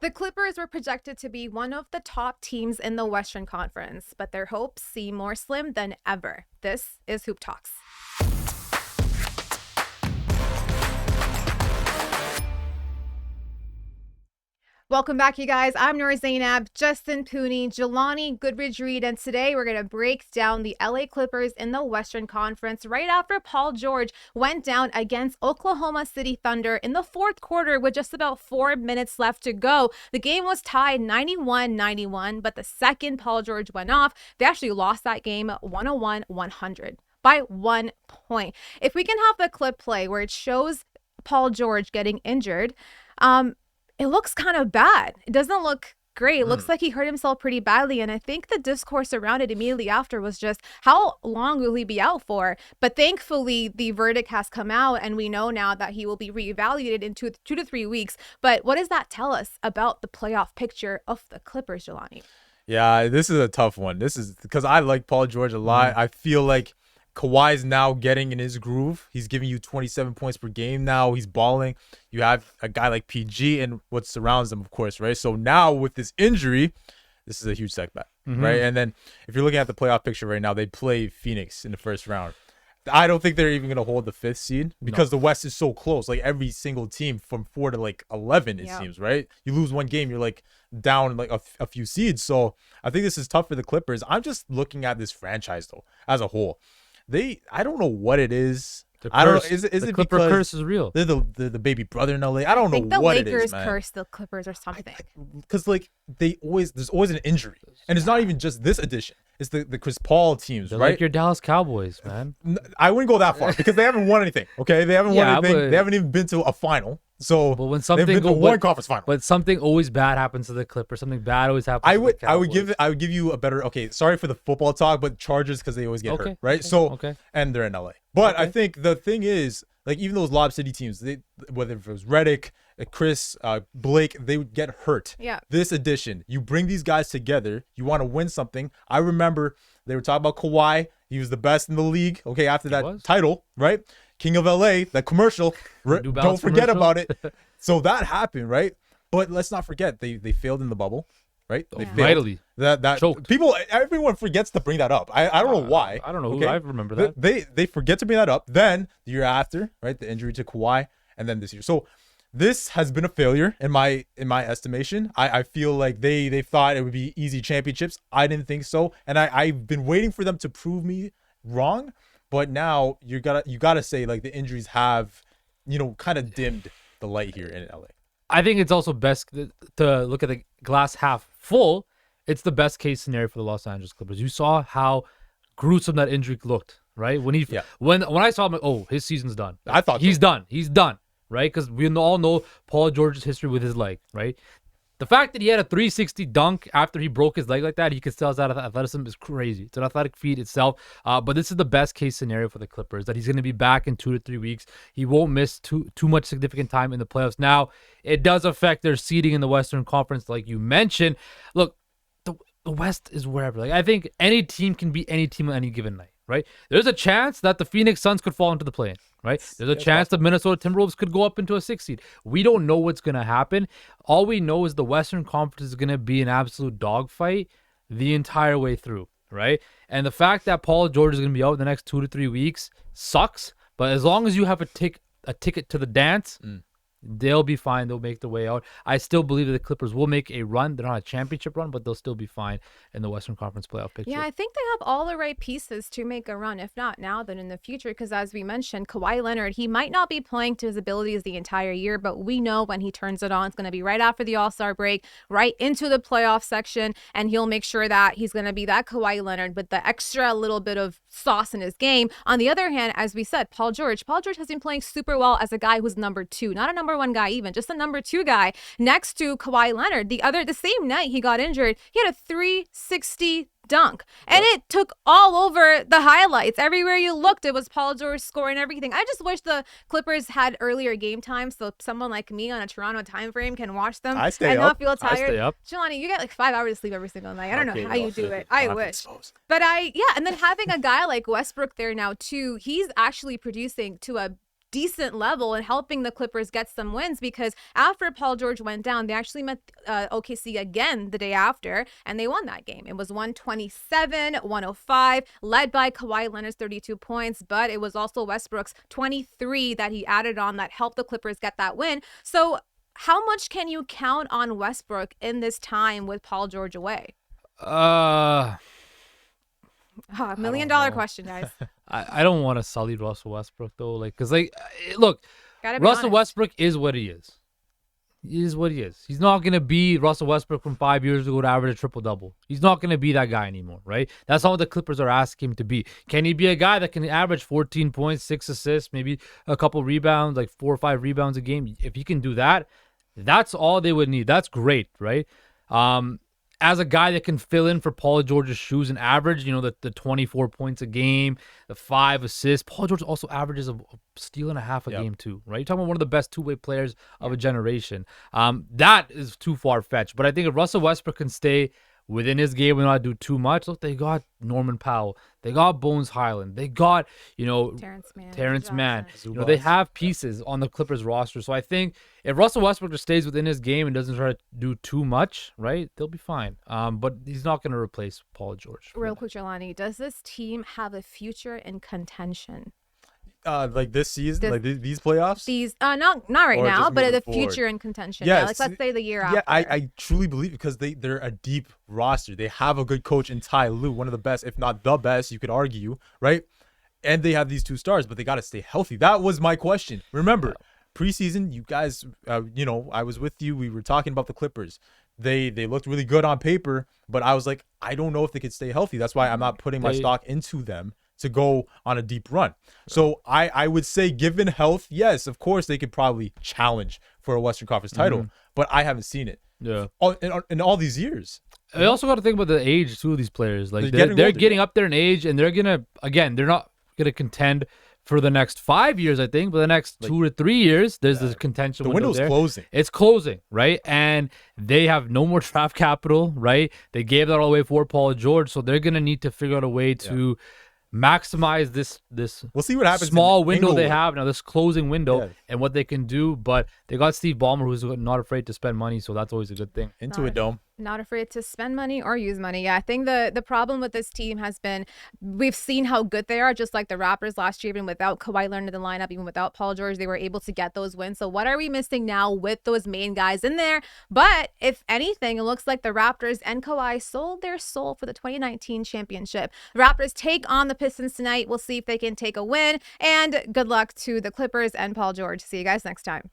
The Clippers were projected to be one of the top teams in the Western Conference, but their hopes seem more slim than ever. This is Hoop Talks. Welcome back, you guys. I'm Noor Zainab, Justin Pooni, Jelani Goodridge-Reid, and today we're going to break down the LA Clippers in the Western Conference right after Paul George went down against Oklahoma City Thunder in the fourth quarter with just about 4 minutes left to go. The game was tied 91-91, but the second Paul George went off, they actually lost that game 101-100 by 1 point. If we can have the clip play where it shows Paul George getting injured, it looks kind of bad. It doesn't look great. It looks like he hurt himself pretty badly. And I think the discourse around it immediately after was just, how long will he be out for? But thankfully, the verdict has come out and we know now that he will be reevaluated in 2 to 3 weeks. But what does that tell us about the playoff picture of the Clippers, Jelani? Yeah, this is a tough one. This is because I like Paul George a lot. I feel like Kawhi is now getting in his groove. He's giving you 27 points per game now. He's balling. You have a guy like PG and what surrounds him, of course, right? So now with this injury, this is a huge setback, right? And then if you're looking at the playoff picture right now, they play Phoenix in the first round. I don't think they're even going to hold the 5th seed because the West is so close. Like every single team from 4 to like 11, it seems, right? You lose one game, you're like down like a few seeds. So I think this is tough for the Clippers. I'm just looking at this franchise though, as a whole. I don't know what it is. I don't know. Is the it Clipper because curse is real? They're the baby brother in LA? I don't know think what the it Lakers is, man. cursed the Clippers or something. Because like there's always an injury, and it's not even just this edition. It's the Chris Paul teams, They're right? like your Dallas Cowboys, man. I wouldn't go that far because they haven't won anything. Okay, they haven't won Yeah, anything. but- They haven't even been to a final. So But when they've something been to one conference final. but something always bad happens to the Clippers. Something bad always happens. I to would the I would Cowboys. give you a better. Okay, sorry for the football talk, but Chargers because they always get hurt, right? okay, So okay. and they're in LA. But I Okay. think the thing is, like even those Lob City teams, whether it was Redick, Chris, Blake, they would get hurt. Yeah. This edition, you bring these guys together. You want to win something. I remember they were talking about Kawhi. He was the best in the league. Okay, after that was. title, right? King of LA, that commercial. New Don't Balance forget commercial. about it. So that happened, right? But let's not forget they failed in the bubble, right? They failed. Mightily. That Choked. everyone forgets to bring that up. I don't know why. I don't know who. okay? I remember that. They forget to bring that up. Then the year after, right, the injury to Kawhi, and then this year. So this has been a failure in my estimation. I feel like they thought it would be easy championships. I didn't think so, and I've been waiting for them to prove me wrong. But now you gotta say like the injuries have, kind of dimmed the light here in LA. I think it's also best to look at the glass half full. It's the best case scenario for the Los Angeles Clippers. You saw how gruesome that injury looked, right? When I saw him, oh, his season's done. I thought he's so. done. He's done, right? Because we all know Paul George's history with his leg, right? The fact that he had a 360 dunk after he broke his leg like that, he could still have that athleticism is crazy. It's an athletic feat itself. But this is the best case scenario for the Clippers, that he's going to be back in 2 to 3 weeks. He won't miss too much significant time in the playoffs. Now, it does affect their seeding in the Western Conference, like you mentioned. Look, the West is wherever. Like I think any team can beat any team on any given night, right? There's a chance that the Phoenix Suns could fall into the play-in, right? There's a chance the Minnesota Timberwolves could go up into a 6 seed. We don't know what's going to happen. All we know is the Western Conference is going to be an absolute dogfight the entire way through, right? And the fact that Paul George is going to be out in the next 2 to 3 weeks sucks, but as long as you have a ticket to the dance, they'll be fine. They'll make their way out. I still believe that the Clippers will make a run. They're not a championship run, but they'll still be fine in the Western Conference playoff picture. Yeah, I think they have all the right pieces to make a run. If not now, then in the future. Because as we mentioned, Kawhi Leonard, he might not be playing to his abilities the entire year, but we know when he turns it on, it's going to be right after the All-Star break, right into the playoff section, and he'll make sure that he's going to be that Kawhi Leonard with the extra little bit of sauce in his game. On the other hand, as we said, Paul George has been playing super well as a guy who's number 2, not a number 1 guy even, just a number 2 guy next to Kawhi Leonard. The same night he got injured, he had a 360 dunk, and it took all over the highlights. Everywhere you looked, it was Paul George scoring everything. I just wish the Clippers had earlier game time so someone like me on a Toronto time frame can watch them I stay and up. not feel tired. stay up. Jelani, you get like 5 hours of sleep every single night. I don't know how you do it. I wish. Exposed. But and then having a guy like Westbrook there now too, he's actually producing to a decent level and helping the Clippers get some wins, because after Paul George went down, they actually met OKC again the day after, and they won that game. It was 127-105, led by Kawhi Leonard's 32 points, but it was also Westbrook's 23 that he added on that helped the Clippers get that win. So how much can you count on Westbrook in this time with Paul George away? $1 million question, guys. I don't want to sully Russell Westbrook though, because look, Russell honest. Westbrook is what he is. He is what he is. He's not gonna be Russell Westbrook from 5 years ago to average a triple-double. He's not gonna be that guy anymore, right? That's not what the Clippers are asking him to be. Can he be a guy that can average 14 points, 6 assists, maybe a couple rebounds, like 4 or 5 rebounds a game? If he can do that, that's all they would need. That's great, right? As a guy that can fill in for Paul George's shoes and average, the 24 points a game, the 5 assists. Paul George also averages a steal and a half a game too, right? You're talking about one of the best two-way players of a generation. That is too far-fetched. But I think if Russell Westbrook can stay within his game and not do too much, look, they got Norman Powell. They got Bones Highland. They got, Terrence Mann. They have pieces on the Clippers roster. So I think if Russell Westbrook just stays within his game and doesn't try to do too much, right, they'll be fine. But he's not going to replace Paul George. Real quick, Jelani, does this team have a future in contention? Like this season, like these playoffs? These not right Or now, just but the moving forward? future in contention. Yes. Yeah, like let's say the year after. Yeah, I truly believe, because they're a deep roster. They have a good coach in Ty Lue, one of the best, if not the best, you could argue, right? And they have these 2 stars, but they got to stay healthy. That was my question. Remember, preseason, you guys, I was with you. We were talking about the Clippers. They looked really good on paper, but I was like, I don't know if they could stay healthy. That's why I'm not putting my stock into them to go on a deep run. So I would say, given health, yes, of course they could probably challenge for a Western Conference title, but I haven't seen it. Yeah. In all these years. I also got to think about the age too of these players. Like They're they're getting getting older. up there in age, and they're not gonna contend for the next 5 years, I think, but the next 2 to 3 years, there's this contention. The window window's there. closing. It's closing, right? And they have no more draft capital, right? They gave that all away for Paul George, so they're gonna need to figure out a way to maximize this We'll see what happens. small window they Inglewood. have now, this closing window, Yeah. and what they can do. But they got Steve Ballmer, who's not afraid to spend money, so that's always a good thing. Into a dome. Not afraid to spend money or use money. Yeah, I think the problem with this team has been, we've seen how good they are, just like the Raptors last year. Even without Kawhi Leonard in the lineup, even without Paul George, they were able to get those wins. So what are we missing now with those main guys in there? But if anything, it looks like the Raptors and Kawhi sold their soul for the 2019 championship. The Raptors take on the Pistons tonight. We'll see if they can take a win. And good luck to the Clippers and Paul George. See you guys next time.